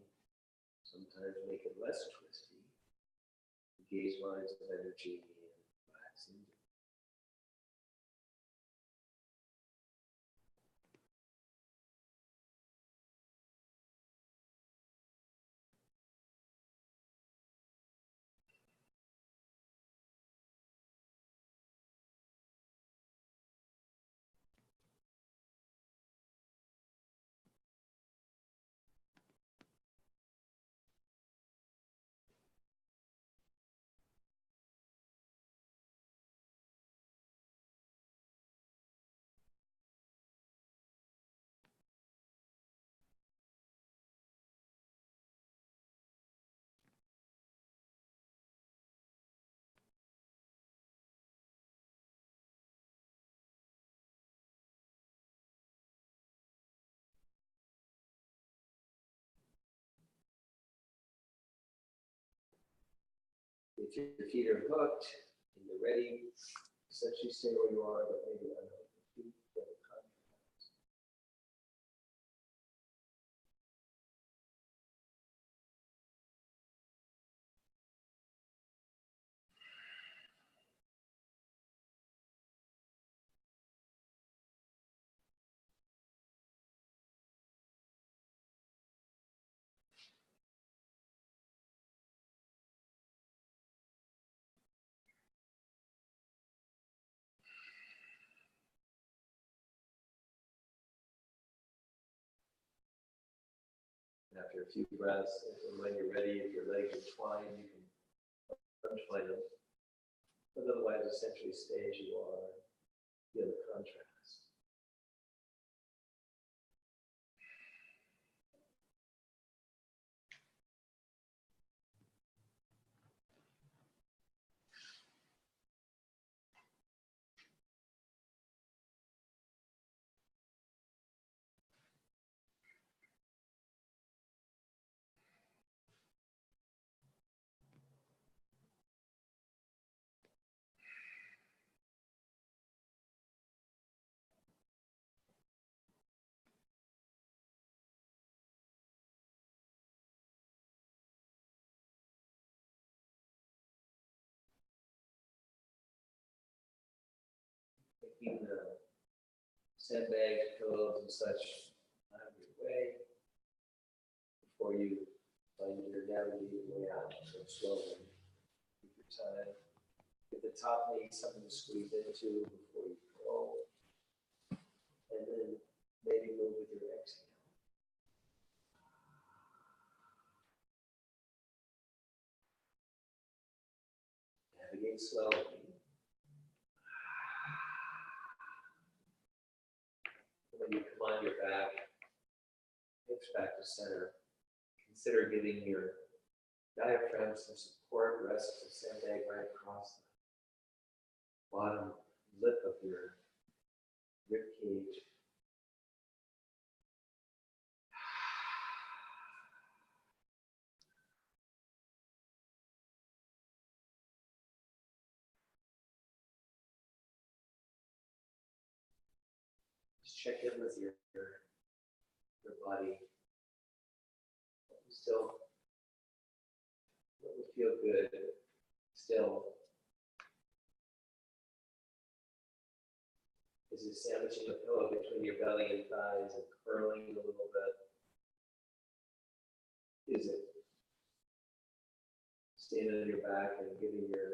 S1: sometimes make it less twisty. Gaze lines of energy and relaxing.
S2: If your feet are hooked and you're ready, essentially stay where you are, but maybe unhook the feet. After a few breaths, and when you're ready, if your legs entwine, you can untwine them. But otherwise, essentially stay as you are. Feel the contrast. Taking the sandbags, pillows, and such out of your way before you find your navigating way out. So slowly, take your time. Get the top knee something to squeeze into before you go, and then maybe move with your exhale. Navigate slowly. When you come on your back, hips back to center, consider giving your diaphragm some support. Rest the sandbag right across the bottom lip of your rib cage. Just check in with your body. Still, what would feel good? Still, is it sandwiching a pillow between your belly and thighs and curling a little bit? Is it standing on your back and giving your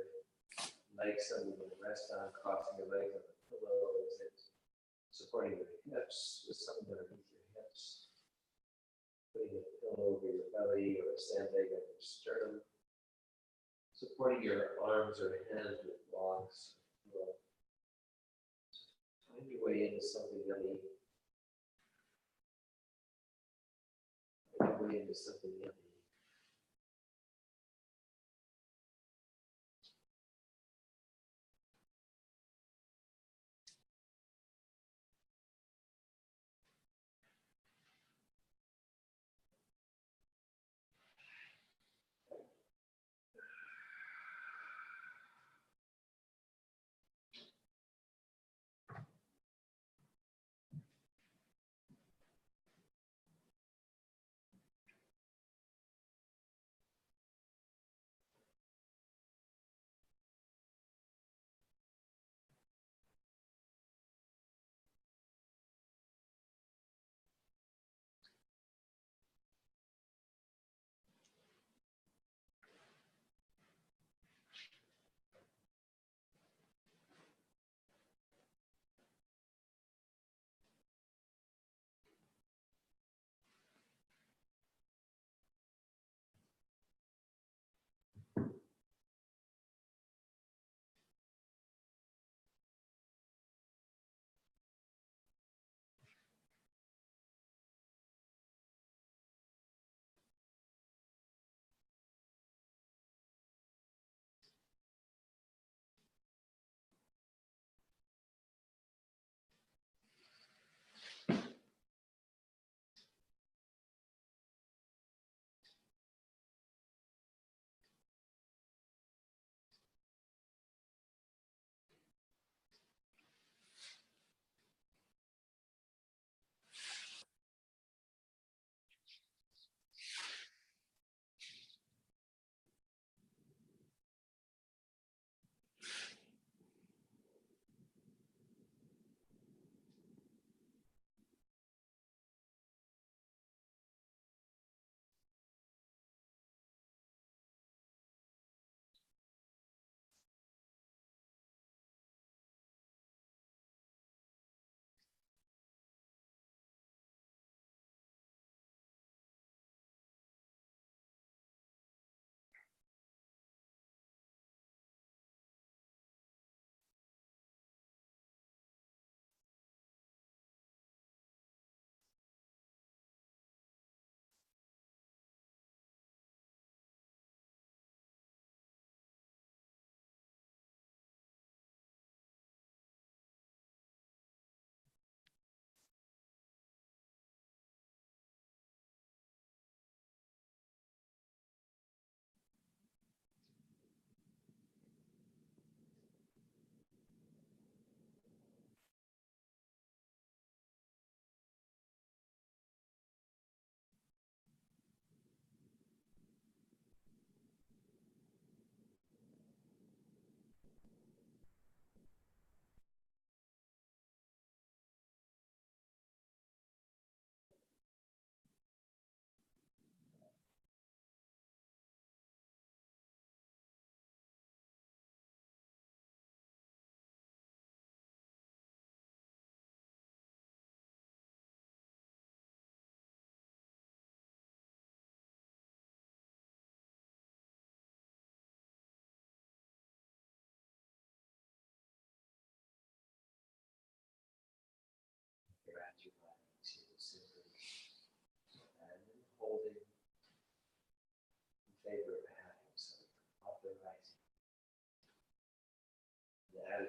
S2: legs something to rest on, crossing your legs on the pillow? Is it supporting your hips with something underneath your hips? Putting a pillow over your belly or a sandbag on your sternum? Supporting your arms or hands with logs. Find your way into something yummy. Find your way into something yummy.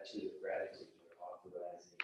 S3: attitude of gratitude or authorizing.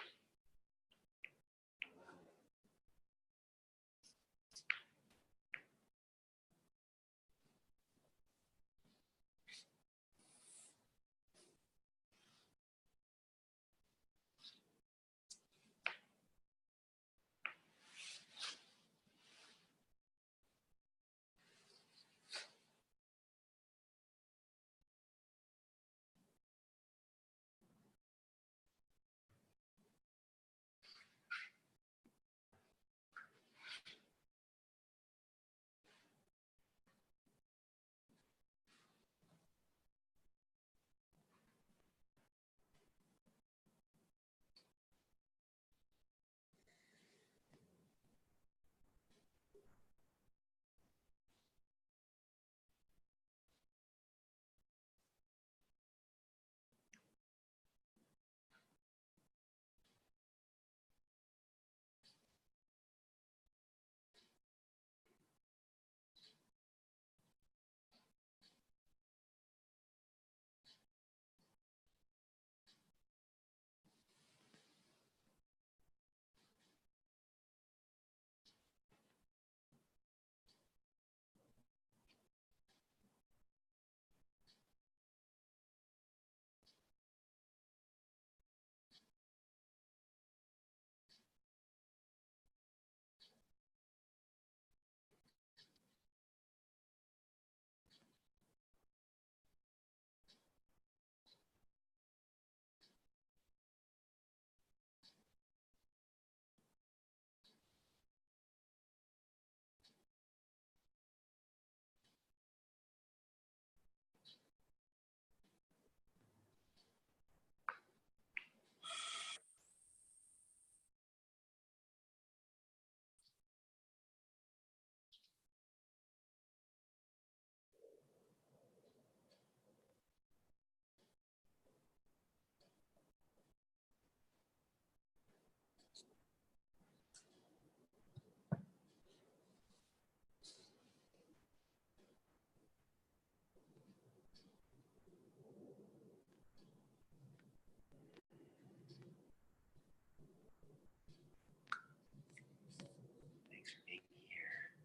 S1: Thanks for being here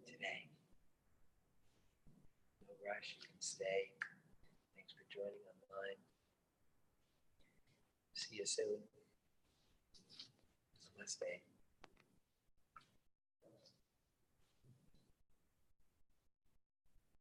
S1: today. No rush, you can stay. Thanks for joining online. See you soon. Namaste.